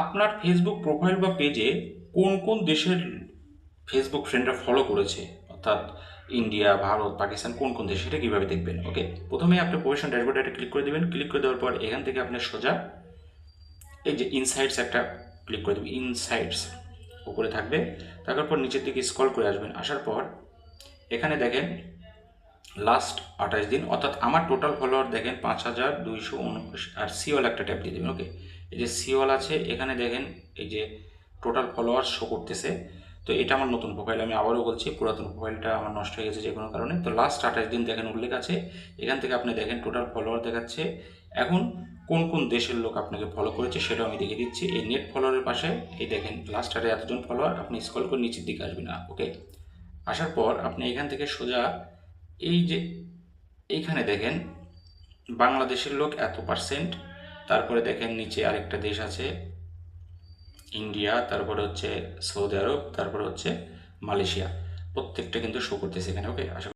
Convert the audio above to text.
আপনার Facebook profile বা পেজে কোন কোন দেশের ফেসবুক ফ্রেন্ডরা ফলো করেছে, অর্থাৎ ইন্ডিয়া, ভারত, পাকিস্তান, কোন কোন দেশ, সেটা কীভাবে দেখবেন? ওকে, প্রথমে আপনি প্রফেশনাল ড্যাশবোর্ডে একটা ক্লিক করে দেবেন। ক্লিক করে দেওয়ার পর এখান থেকে আপনি সোজা এই যে ইনসাইটস একটা ক্লিক করে দেবেন। ইনসাইটস উপরে থাকবে, তারপর নিচের দিকে স্ক্রল করে আসবেন। আসার পর এখানে দেখেন লাস্ট 28 দিন, অর্থাৎ আমার টোটাল ফলোয়ার দেখেন 5229, আর সিওল একটা ট্যাপ দিয়ে দেবেন। ওকে, এই যে সিওল আছে এখানে দেখেন এই যে টোটাল ফলোয়ার শো করতেছে। তো এটা আমার নতুন প্রোফাইল, আমি আবারও বলছি পুরাতন প্রোফাইলটা আমার নষ্ট হয়ে গেছে যে কোনো কারণে। তো লাস্ট 28 দিন দেখেন উল্লেখ আছে, এখান থেকে আপনি দেখেন টোটাল ফলোয়ার দেখাচ্ছে। এখন কোন কোন দেশের লোক আপনাকে ফলো করেছে সেটাও আমি দেখিয়ে দিচ্ছি। এই নেট ফলোয়ারের পাশে এই দেখেন লাস্ট এতজন ফলোয়ার, আপনি স্ক্রল করে নিচের দিকে আসবেন না। ওকে, আসার পর আপনি এখান থেকে সোজা এই যে এইখানে দেখেন বাংলাদেশের লোক এত পার্সেন্ট, তারপরে দেখেন নিচে আরেকটা দেশ আছে ইন্ডিয়া, তারপরে হচ্ছে সৌদি আরব, তারপরে হচ্ছে মালয়েশিয়া, প্রত্যেকটা কিন্তু শো করতেছে এখানে। ওকে, আশা